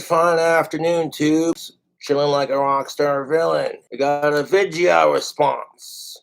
fine afternoon, tubes. Chilling like a rock star villain. We got a video response.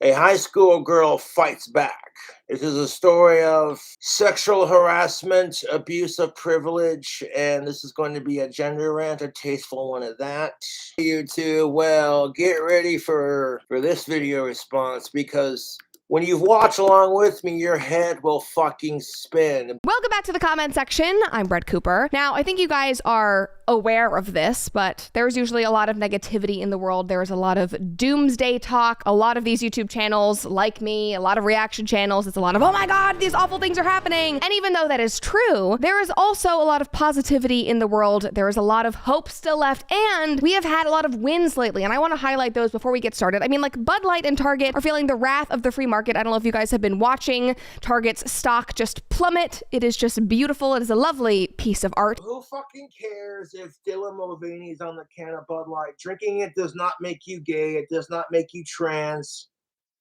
A high school girl fights back. This is a story of sexual harassment, abuse of privilege, and this is going to be a gender rant, a tasteful one at that. You two, well, get ready for this video response, because when you watch along with me, your head will fucking spin. Welcome back to the comment section. I'm Brett Cooper. Now, I think you guys are aware of this, but there's usually a lot of negativity in the world. There's a lot of doomsday talk. A lot of these YouTube channels, like me, a lot of reaction channels, it's a lot of, oh my God, these awful things are happening. And even though that is true, there is also a lot of positivity in the world. There is a lot of hope still left, and we have had a lot of wins lately, and I want to highlight those before we get started. I mean, like Bud Light and Target are feeling the wrath of the free market. I don't know if you guys have been watching Target's stock just plummet. It is just beautiful. It is a lovely piece of art. Who fucking cares if Dylan Mulvaney's on the can of Bud Light? Drinking it does not make you gay. It does not make you trans.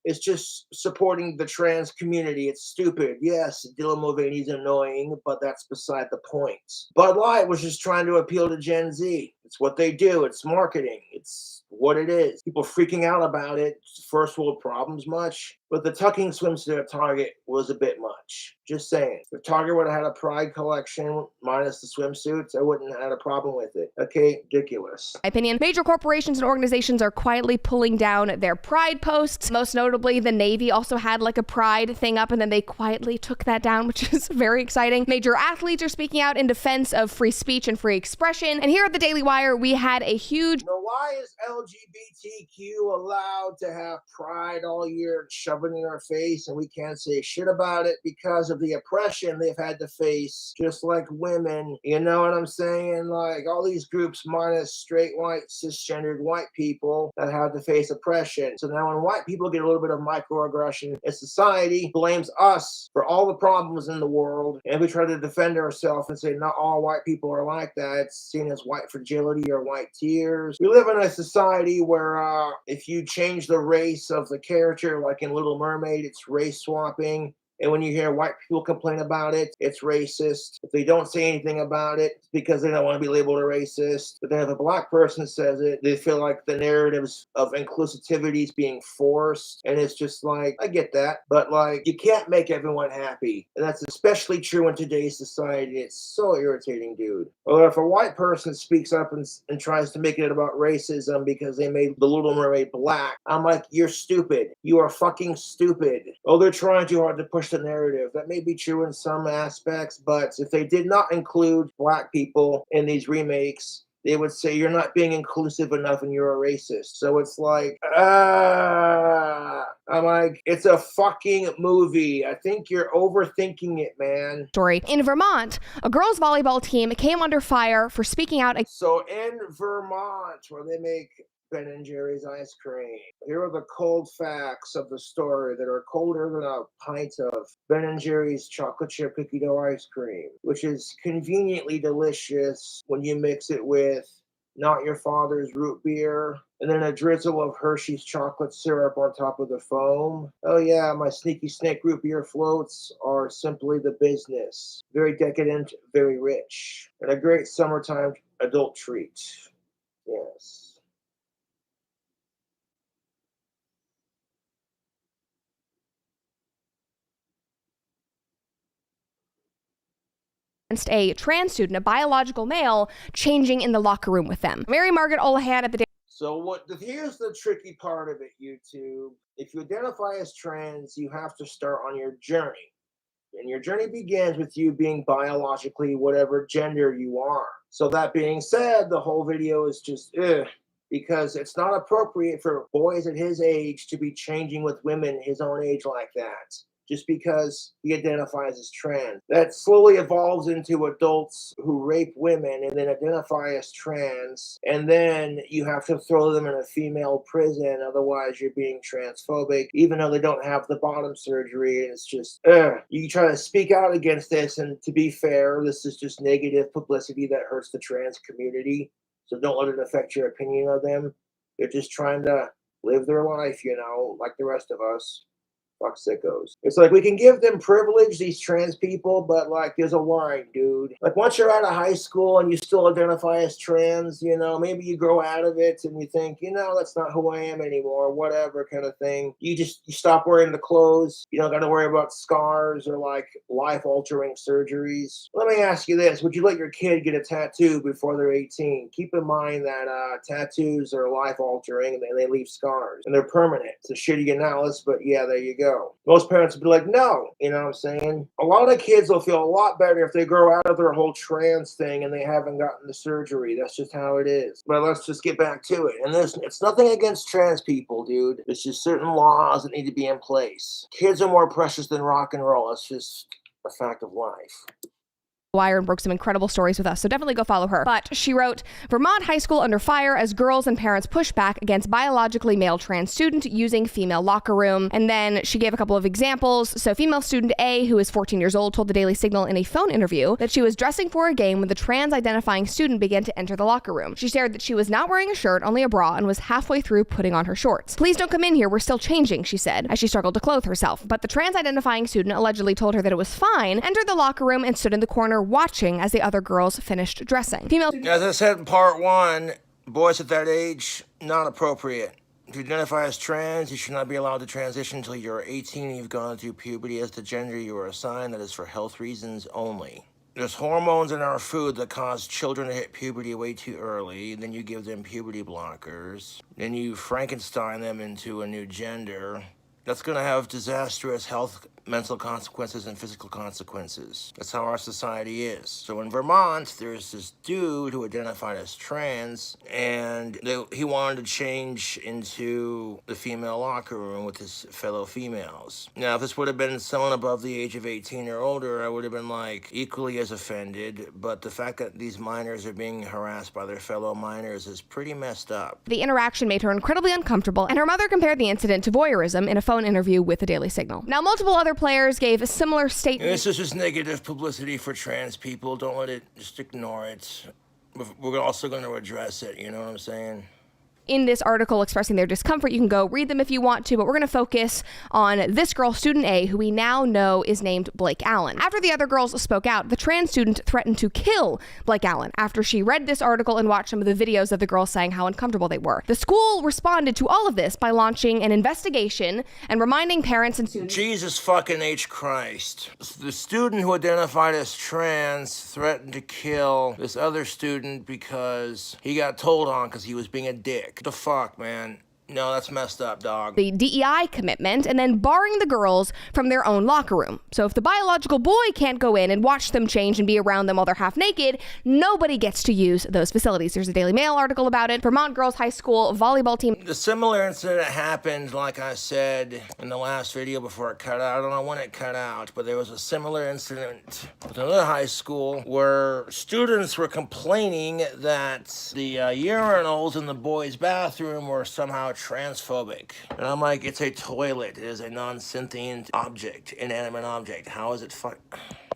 It's just supporting the trans community. It's stupid. Yes, Dylan Mulvaney's annoying, but that's beside the point. Bud Light was just trying to appeal to Gen Z. It's what they do. It's marketing. It's what it is. People freaking out about it. First world problems much. But the tucking swimsuit at Target was a bit much. Just saying. If Target would have had a Pride collection minus the swimsuits, I wouldn't have had a problem with it. Okay, ridiculous. My opinion, major corporations and organizations are quietly pulling down their Pride posts. Most notably, the Navy also had like a Pride thing up, and then they quietly took that down, which is very exciting. Major athletes are speaking out in defense of free speech and free expression. And here at the Daily Wire, we had a huge... Now, why is LGBTQ allowed to have Pride all year and shove it in our face, and we can't say shit about it? Because of the oppression they've had to face, just like women. You know what I'm saying? Like all these groups minus straight, white, cisgendered white people that have to face oppression. So now when white people get a little bit of microaggression in society, blames us for all the problems in the world, and we try to defend ourselves and say not all white people are like that. It's seen as white fragility or white tears. We live in a society where if you change the race of the character, like in Little Mermaid, it's race swapping. And when you hear white people complain about it, it's racist. If they don't say anything about it, it's because they don't want to be labeled a racist. But then if a black person says it, they feel like the narratives of inclusivity is being forced. And it's just like, I get that. But like, you can't make everyone happy. And that's especially true in today's society. It's so irritating, dude. Or if a white person speaks up and tries to make it about racism because they made the Little Mermaid black, I'm like, you're stupid. You are fucking stupid. Oh, they're trying too hard to push the narrative. That may be true in some aspects, but if they did not include black people in these remakes, they would say you're not being inclusive enough and you're a racist. So it's like, I'm like, it's a fucking movie. I think you're overthinking it, man. Story. In Vermont, a girls' volleyball team came under fire for speaking out. So in Vermont, where they make Ben & Jerry's ice cream, here are the cold facts of the story that are colder than a pint of Ben & Jerry's chocolate chip cookie dough ice cream, which is conveniently delicious when you mix it with Not Your Father's root beer, and then a drizzle of Hershey's chocolate syrup on top of the foam. Oh yeah, my Sneaky Snake root beer floats are simply the business. Very decadent, very rich, and a great summertime adult treat. Yes. Against a trans student, a biological male, changing in the locker room with them. Mary Margaret Olahan at the So here's the tricky part of it, YouTube. If you identify as trans, you have to start on your journey. And your journey begins with you being biologically whatever gender you are. So that being said, the whole video is just because it's not appropriate for boys at his age to be changing with women his own age like that, just because he identifies as trans. That slowly evolves into adults who rape women and then identify as trans, and then you have to throw them in a female prison, otherwise you're being transphobic, even though they don't have the bottom surgery. And it's just, you try to speak out against this, and to be fair, this is just negative publicity that hurts the trans community, so don't let it affect your opinion of them. They're just trying to live their life, like the rest of us. Fuck sickos. It's like we can give them privilege, these trans people, but like there's a line, dude. Like once you're out of high school and you still identify as trans, maybe you grow out of it and you think, that's not who I am anymore, whatever kind of thing. You stop wearing the clothes. You don't got to worry about scars or like life altering surgeries. Let me ask you this. Would you let your kid get a tattoo before they're 18? Keep in mind that tattoos are life altering and they leave scars and they're permanent. It's a shitty analysis, but yeah, there you go. Most parents would be like, no, you know what I'm saying? A lot of kids will feel a lot better if they grow out of their whole trans thing and they haven't gotten the surgery. That's just how it is. But let's just get back to it. And it's nothing against trans people, dude. It's just certain laws that need to be in place. Kids are more precious than rock and roll. It's just a fact of life. Wire and broke some incredible stories with us, so definitely go follow her. But she wrote, Vermont high school under fire as girls and parents push back against biologically male trans student using female locker room. And then she gave a couple of examples. So female student A, who is 14 years old, told the Daily Signal in a phone interview that she was dressing for a game when the trans-identifying student began to enter the locker room. She shared that she was not wearing a shirt, only a bra, and was halfway through putting on her shorts. Please don't come in here, we're still changing, she said, as she struggled to clothe herself. But the trans-identifying student allegedly told her that it was fine, entered the locker room, and stood in the corner watching as the other girls finished dressing. As I said in part one, boys at that age, not appropriate. If you identify as trans, you should not be allowed to transition until you're 18 and you've gone through puberty as the gender you are assigned. That is for health reasons only. There's hormones in our food that cause children to hit puberty way too early. Then you give them puberty blockers. Then you Frankenstein them into a new gender. That's going to have disastrous mental consequences and physical consequences. That's how our society is. So in Vermont, there's this dude who identified as trans, and he wanted to change into the female locker room with his fellow females. Now, if this would have been someone above the age of 18 or older, I would have been like equally as offended, but the fact that these minors are being harassed by their fellow minors is pretty messed up. The interaction made her incredibly uncomfortable, and her mother compared the incident to voyeurism in a phone interview with the Daily Signal. Now, multiple other players gave a similar statement. This is just negative publicity for trans people. Don't let it, just ignore it. We're also going to address it, you know what I'm saying? In this article expressing their discomfort. You can go read them if you want to, but we're going to focus on this girl, student A, who we now know is named Blake Allen. After the other girls spoke out, the trans student threatened to kill Blake Allen after she read this article and watched some of the videos of the girls saying how uncomfortable they were. The school responded to all of this by launching an investigation and reminding parents and students. Jesus fucking H. Christ. The student who identified as trans threatened to kill this other student because he got told on because he was being a dick. The fuck, man? No, that's messed up, dog. The DEI commitment, and then barring the girls from their own locker room. So if the biological boy can't go in and watch them change and be around them while they're half naked, nobody gets to use those facilities. There's a Daily Mail article about it. Vermont girls high school volleyball team. The similar incident happened, like I said in the last video before it cut out. I don't know when it cut out, but there was a similar incident with another high school where students were complaining that the urinals in the boys' bathroom were somehow transphobic. And I'm like, it's a toilet. It is a non-sentient object, inanimate object. How is it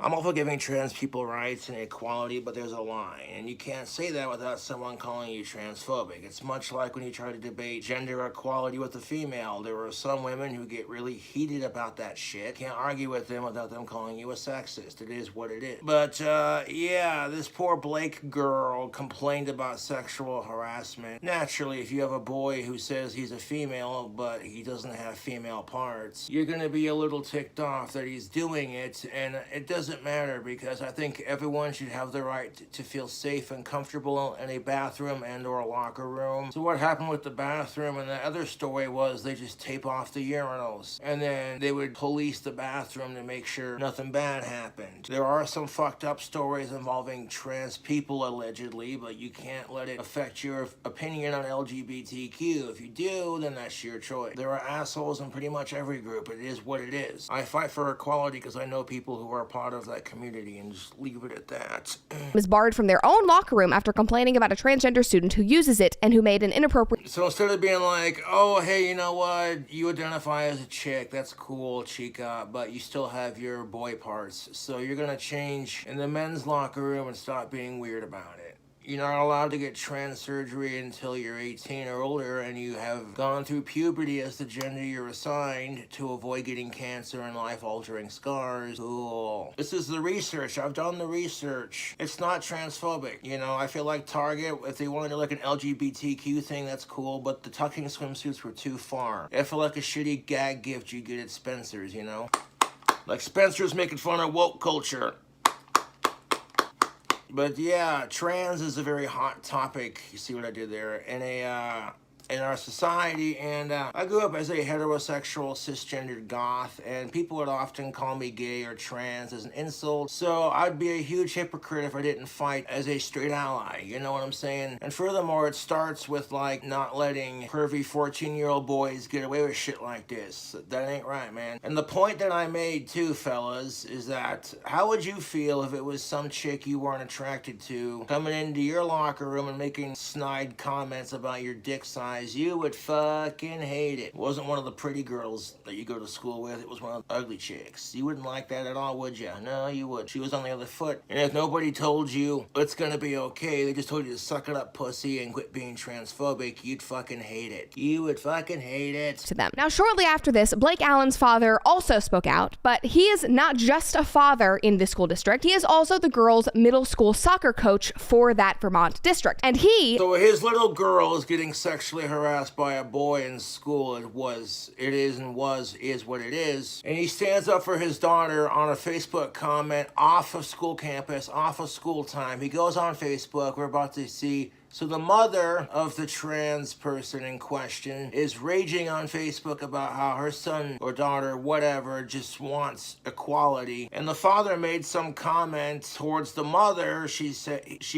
I'm all for giving trans people rights and equality, but there's a line. And you can't say that without someone calling you transphobic. It's much like when you try to debate gender equality with a female. There are some women who get really heated about that shit. Can't argue with them without them calling you a sexist. It is what it is. But, yeah, this poor Blake girl complained about sexual harassment. Naturally, if you have a boy who says he's a female, but he doesn't have female parts, you're gonna be a little ticked off that he's doing it, and it doesn't matter because I think everyone should have the right to feel safe and comfortable in a bathroom and or a locker room. So what happened with the bathroom and the other story was they just tape off the urinals and then they would police the bathroom to make sure nothing bad happened. There are some fucked up stories involving trans people allegedly, but you can't let it affect your opinion on LGBTQ. If you do, then that's your choice. There are assholes in pretty much every group. It is what it is. I fight for equality because I know people who are part of that community, and just leave it at that. Was barred from their own locker room after complaining about a transgender student who uses it and who made an inappropriate. So instead of being like, oh, hey, you know what? You identify as a chick. That's cool, chica, but you still have your boy parts. So you're going to change in the men's locker room and stop being weird about it. you're not allowed to get trans surgery until you're 18 or older and you have gone through puberty as the gender you're assigned to avoid getting cancer and life-altering scars. Cool. This is the research. I've done the research. It's not transphobic. You know, I feel like Target, if they wanted to like an LGBTQ thing, that's cool, but the tucking swimsuits were too far. I feel like a shitty gag gift you get at Spencer's, you know? Like Spencer's making fun of woke culture. But yeah, trans is a very hot topic. You see what I did there? In our society, and I grew up as a heterosexual cisgendered goth, and people would often call me gay or trans as an insult, so I'd be a huge hypocrite if I didn't fight as a straight ally, you know what I'm saying? And furthermore, it starts with like not letting pervy 14-year-old boys get away with shit like this. That ain't right, man. And the point that I made too, fellas, is that how would you feel if it was some chick you weren't attracted to coming into your locker room and making snide comments about your dick size? You would fucking hate it. It wasn't one of the pretty girls that you go to school with. It was one of the ugly chicks. You wouldn't like that at all, would you? No, you would. She was on the other foot. And if nobody told you it's gonna be okay, they just told you to suck it up, pussy, and quit being transphobic, you'd fucking hate it. You would fucking hate it. To them. Now, shortly after this, Blake Allen's father also spoke out, but he is not just a father in this school district. He is also the girls' middle school soccer coach for that Vermont district. And so his little girl is getting sexually harassed by a boy in school. Is what it is. And he stands up for his daughter on a Facebook comment off of school campus, off of school time. He goes on Facebook. We're about to see. So the mother of the trans person in question is raging on Facebook about how her son or daughter, whatever, just wants equality. And the father made some comment towards the mother. She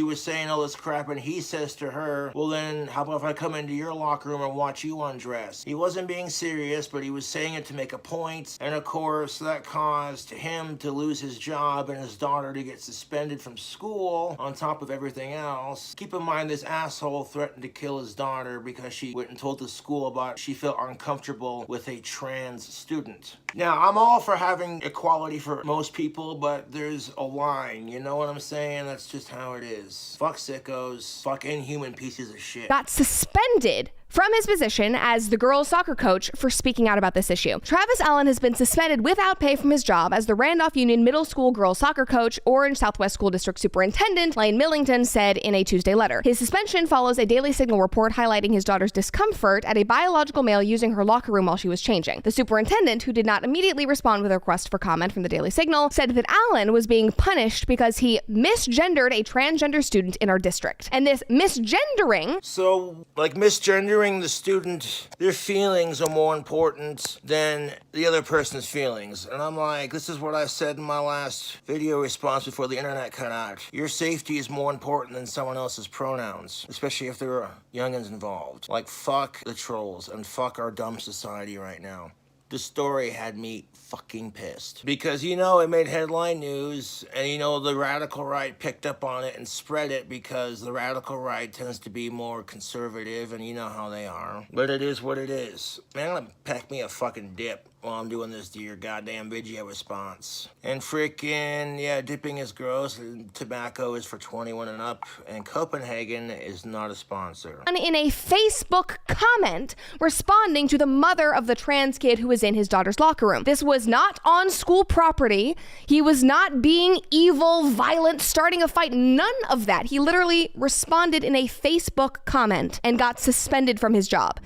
was saying all this crap, and he says to her, well then, how about if I come into your locker room and watch you undress? He wasn't being serious, but he was saying it to make a point. And of course, that caused him to lose his job and his daughter to get suspended from school on top of everything else. Keep in mind, this asshole threatened to kill his daughter because she went and told the school about she felt uncomfortable with a trans student. Now, I'm all for having equality for most people, but there's a line, you know what I'm saying? That's just how it is. Fuck sickos, fuck inhuman pieces of shit. Got suspended from his position as the girls' soccer coach for speaking out about this issue. Travis Allen has been suspended without pay from his job as the Randolph Union Middle School girls' soccer coach. Orange Southwest School District Superintendent Lane Millington said in a Tuesday letter. His suspension follows a Daily Signal report highlighting his daughter's discomfort at a biological male using her locker room while she was changing. The superintendent, who did not immediately respond with a request for comment from the Daily Signal, said that Allen was being punished because he misgendered a transgender student in our district. And this misgendering... So, like misgendering the student, their feelings are more important than the other person's feelings. And I'm like, this is what I said in my last video response before the internet cut out. Your safety is more important than someone else's pronouns, especially if there are youngins involved. Like, fuck the trolls and fuck our dumb society right now. The story had me fucking pissed. Because, you know, it made headline news, and, you know, the radical right picked up on it and spread it because the radical right tends to be more conservative, and you know how they are. But it is what it is. Man, I'm gonna pack me a fucking dip while I'm doing this to your goddamn video response. And freaking, yeah, dipping is gross, and tobacco is for 21 and up, and Copenhagen is not a sponsor. In a Facebook comment responding to the mother of the trans kid who was in his daughter's locker room. This was not on school property. He was not being evil, violent, starting a fight, none of that. He literally responded in a Facebook comment and got suspended from his job.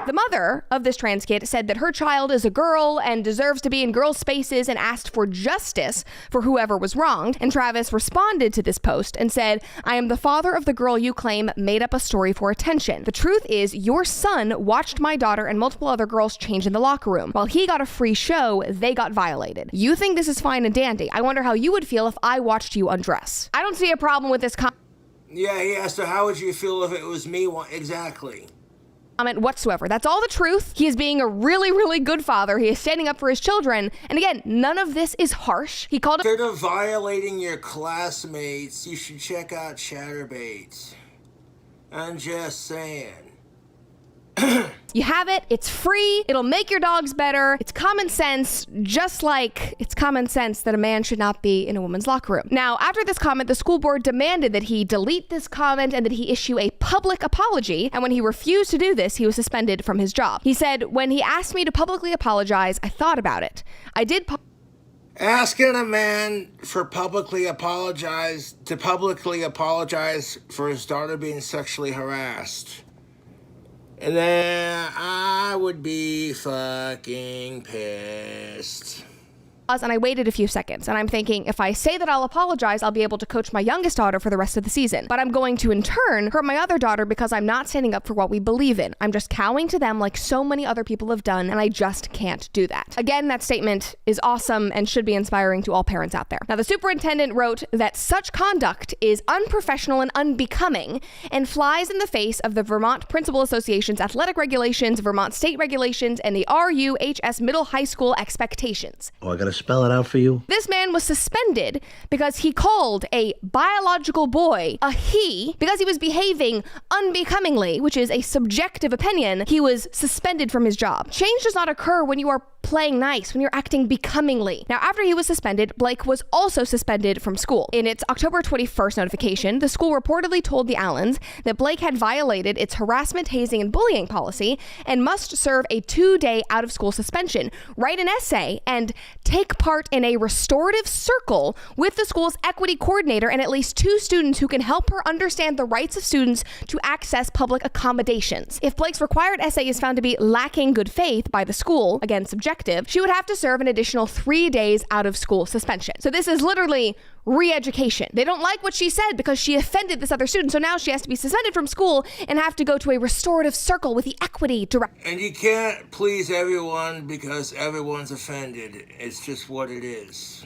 The mother of this trans kid said that her child is a girl and deserves to be in girl spaces and asked for justice for whoever was wronged. And Travis responded to this post and said, I am the father of the girl you claim made up a story for attention. The truth is your son watched my daughter and multiple other girls change in the locker room. While he got a free show, they got violated. You think this is fine and dandy. I wonder how you would feel if I watched you undress. I don't see a problem with this Yeah, so how would you feel if it was me? Exactly. Comment whatsoever. That's all the truth. He is being a really, really good father. He is standing up for his children. And again, none of this is harsh. He called it... Instead of violating your classmates, you should check out Chatterbait. I'm just saying. You have it, it's free, it'll make your dogs better. It's common sense, just like it's common sense that a man should not be in a woman's locker room. Now, after this comment, the school board demanded that he delete this comment and that he issue a public apology. And when he refused to do this, he was suspended from his job. He said, when he asked me to publicly apologize, I thought about it. I did Asking a man for publicly apologize for his daughter being sexually harassed. And then I would be fucking pissed. And I waited a few seconds, and I'm thinking, if I say that I'll apologize, I'll be able to coach my youngest daughter for the rest of the season. But I'm going to, in turn, hurt my other daughter because I'm not standing up for what we believe in. I'm just cowing to them like so many other people have done, and I just can't do that. Again, that statement is awesome and should be inspiring to all parents out there. Now, the superintendent wrote that such conduct is unprofessional and unbecoming and flies in the face of the Vermont Principal Association's athletic regulations, Vermont state regulations, and the RUHS middle high school expectations. Oh, I gotta spell it out for you. This man was suspended because he called a biological boy a he because he was behaving unbecomingly, which is a subjective opinion. He was suspended from his job. Change does not occur when you are playing nice, when you're acting becomingly. Now, after he was suspended, Blake was also suspended from school. In its October 21st notification, the school reportedly told the Allens that Blake had violated its harassment, hazing, and bullying policy and must serve a 2-day out-of-school suspension, write an essay, and take part in a restorative circle with the school's equity coordinator and at least 2 students who can help her understand the rights of students to access public accommodations. If Blake's required essay is found to be lacking good faith by the school, again subjective, she would have to serve an additional 3 days out of school suspension. So this is literally re-education. They don't like what she said because she offended this other student, so now she has to be suspended from school and have to go to a restorative circle with the equity director. And you can't please everyone because everyone's offended. It's just what it is.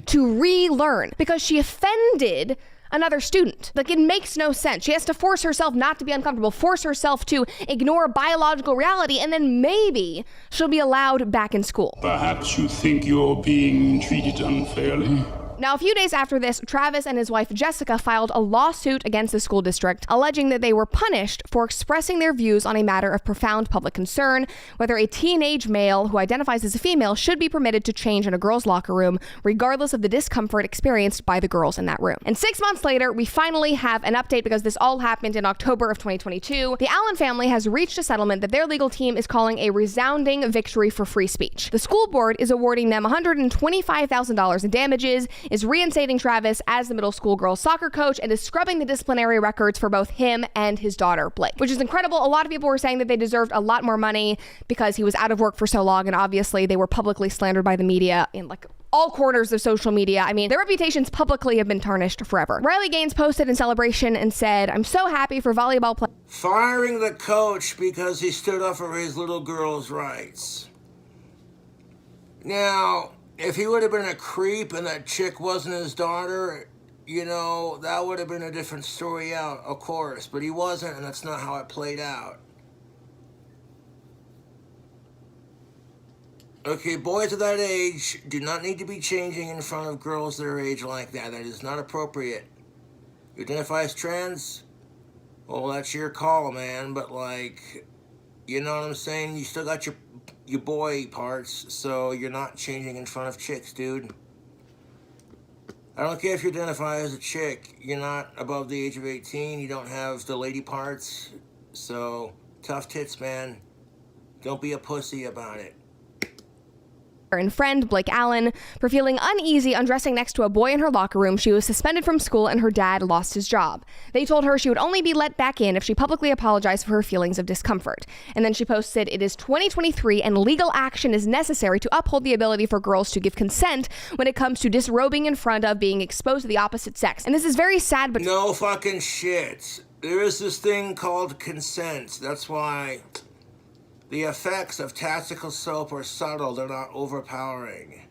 To relearn because she offended another student. Like, it makes no sense. She has to force herself not to be uncomfortable, force herself to ignore biological reality, and then maybe she'll be allowed back in school. Perhaps you think you're being treated unfairly? Now, a few days after this, Travis and his wife Jessica filed a lawsuit against the school district, alleging that they were punished for expressing their views on a matter of profound public concern, whether a teenage male who identifies as a female should be permitted to change in a girl's locker room, regardless of the discomfort experienced by the girls in that room. And 6 months later, we finally have an update because this all happened in October of 2022. The Allen family has reached a settlement that their legal team is calling a resounding victory for free speech. The school board is awarding them $125,000 in damages, is reinstating Travis as the middle school girls soccer coach, and is scrubbing the disciplinary records for both him and his daughter, Blake, which is incredible. A lot of people were saying that they deserved a lot more money because he was out of work for so long, and obviously they were publicly slandered by the media in like all corners of social media. I mean, their reputations publicly have been tarnished forever. Riley Gaines posted in celebration and said, "I'm so happy for volleyball players." Firing the coach because he stood up for his little girl's rights. Now, if he would have been a creep and that chick wasn't his daughter, you know, that would have been a different story out, of course. But he wasn't, and that's not how it played out. Okay, boys of that age do not need to be changing in front of girls their age like that. That is not appropriate. You identify as trans? Well, that's your call, man. But, like, you know what I'm saying? You still got your boy parts, so you're not changing in front of chicks, dude. I don't care if you identify as a chick. You're not above the age of 18. You don't have the lady parts. So, tough tits, man. Don't be a pussy about it. And friend Blake Allen for feeling uneasy undressing next to a boy in her locker room. She was suspended from school and her dad lost his job. They told her she would only be let back in if she publicly apologized for her feelings of discomfort. And then she posted, "It is 2023 and legal action is necessary to uphold the ability for girls to give consent when it comes to disrobing in front of being exposed to the opposite sex." And this is very sad, but no fucking shit. There is this thing called consent. That's why the effects of tactical soap are subtle. They're not overpowering.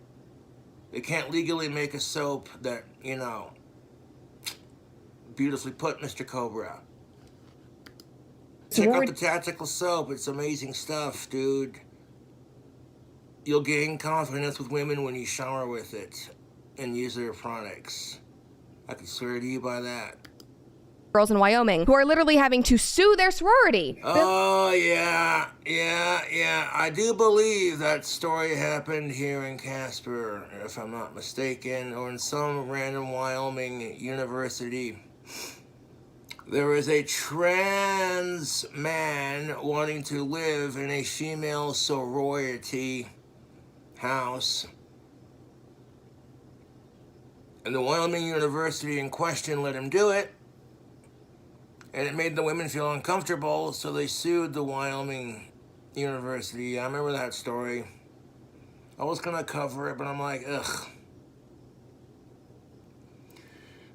They can't legally make a soap that, you know, beautifully put, Mr. Cobra. Check out the tactical soap. It's amazing stuff, dude. You'll gain confidence with women when you shower with it and use their products. I can swear to you by that. girls in Wyoming who are literally having to sue their sorority. Oh, yeah. I do believe that story happened here in Casper, if I'm not mistaken, or in some random Wyoming university. There is a trans man wanting to live in a female sorority house. And the Wyoming University in question let him do it. And it made the women feel uncomfortable, so they sued the Wyoming University. I remember that story. I was gonna cover it, but I'm like, ugh.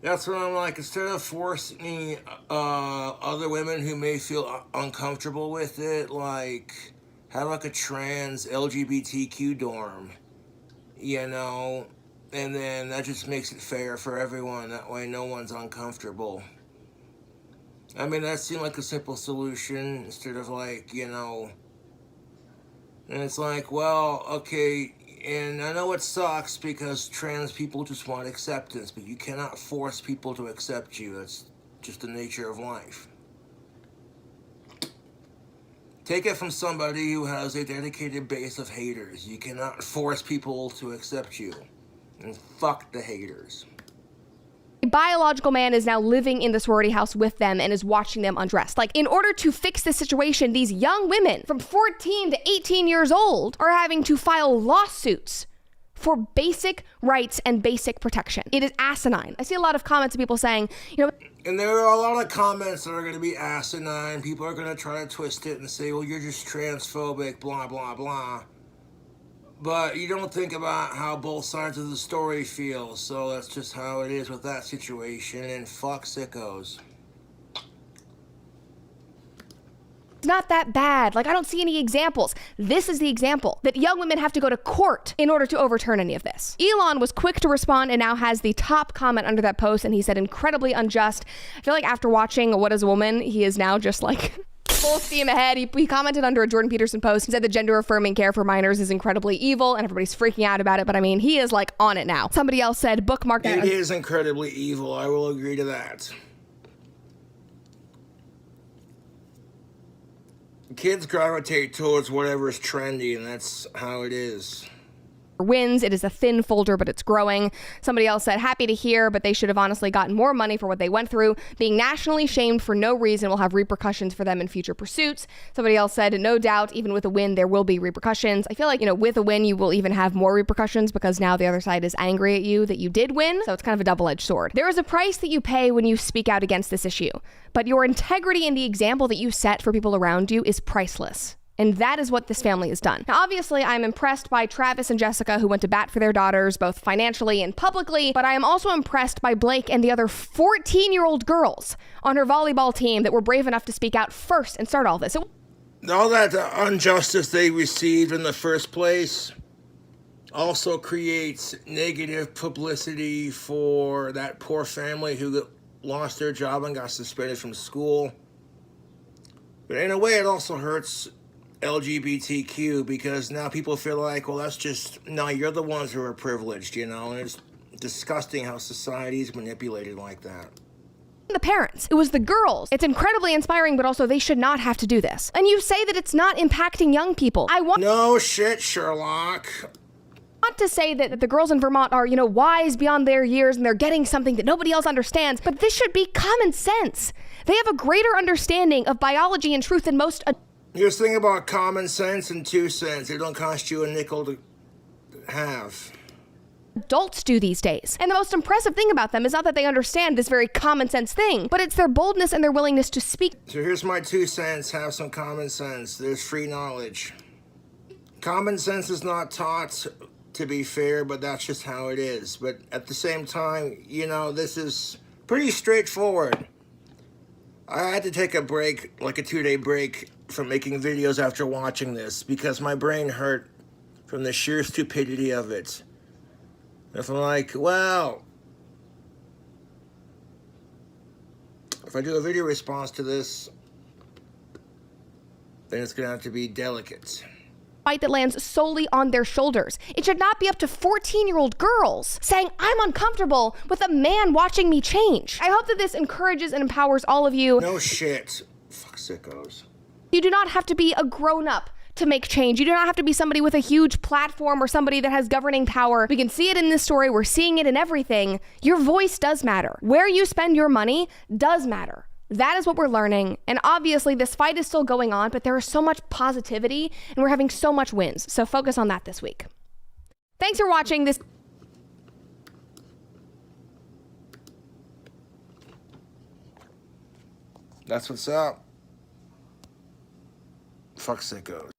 That's what I'm like, instead of forcing other women who may feel uncomfortable with it, like, have like a trans LGBTQ dorm, you know? And then that just makes it fair for everyone. That way no one's uncomfortable. I mean, that seemed like a simple solution instead of like, you know, and it's like, well, okay, and I know it sucks because trans people just want acceptance, but you cannot force people to accept you. That's just the nature of life. Take it from somebody who has a dedicated base of haters. You cannot force people to accept you. And fuck the haters. A biological man is now living in the sorority house with them and is watching them undressed. Like, in order to fix this situation, these young women from 14 to 18 years old are having to file lawsuits for basic rights and basic protection. It is asinine. I see a lot of comments of people saying, you know... And there are a lot of comments that are going to be asinine. People are going to try to twist it and say, well, you're just transphobic, blah, blah, blah. But you don't think about how both sides of the story feel, so that's just how it is with that situation, and fuck sickos. It's not that bad. Like, I don't see any examples. This is the example, that young women have to go to court in order to overturn any of this. Elon was quick to respond and now has the top comment under that post, and he said, incredibly unjust. I feel like after watching What Is a Woman, he is now just like... full steam ahead. He commented under a Jordan Peterson post. He said the gender-affirming care for minors is incredibly evil, and everybody's freaking out about it. But I mean, he is like on it now. Somebody else said, bookmark that. It is incredibly evil. I will agree to that. Kids gravitate towards whatever is trendy, and that's how it is. Wins. It is a thin folder, but it's growing. Somebody else said, happy to hear, but they should have honestly gotten more money for what they went through. Being nationally shamed for no reason will have repercussions for them in future pursuits. Somebody else said, no doubt, even with a win, there will be repercussions. I feel like, you know, with a win, you will even have more repercussions because now the other side is angry at you that you did win. So it's kind of a double-edged sword. There is a price that you pay when you speak out against this issue, but your integrity and the example that you set for people around you is priceless. And that is what this family has done. Now, obviously, I'm impressed by Travis and Jessica, who went to bat for their daughters, both financially and publicly, but I am also impressed by Blake and the other 14-year-old girls on her volleyball team that were brave enough to speak out first and start all this. All that injustice they received in the first place also creates negative publicity for that poor family who lost their job and got suspended from school. But in a way, it also hurts LGBTQ because now people feel like, well, that's just, no, you're the ones who are privileged, you know, and it's disgusting how society is manipulated like that. The parents. It was the girls. It's incredibly inspiring, but also they should not have to do this. And you say that it's not impacting young people. No shit, Sherlock. Not to say that the girls in Vermont are, you know, wise beyond their years and they're getting something that nobody else understands, but this should be common sense. They have a greater understanding of biology and truth than most. Here's the thing about common sense and 2 cents. It don't cost you a nickel to have. Adults do these days. And the most impressive thing about them is not that they understand this very common sense thing, but it's their boldness and their willingness to speak. So here's my 2 cents. Have some common sense. There's free knowledge. Common sense is not taught, to be fair, but that's just how it is. But at the same time, you know, this is pretty straightforward. I had to take a break, like a 2-day break, from making videos after watching this because my brain hurt from the sheer stupidity of it. If I'm like, well, if I do a video response to this, then it's gonna have to be delicate. fight that lands solely on their shoulders. It should not be up to 14-year-old girls saying, I'm uncomfortable with a man watching me change. I hope that this encourages and empowers all of you. No shit. Fuck sickos. You do not have to be a grown-up to make change. You do not have to be somebody with a huge platform or somebody that has governing power. We can see it in this story. We're seeing it in everything. Your voice does matter. Where you spend your money does matter. That is what we're learning. And obviously this fight is still going on, but there is so much positivity and we're having so much wins. So focus on that this week. Thanks for watching this. That's what's up. Fuck sickos.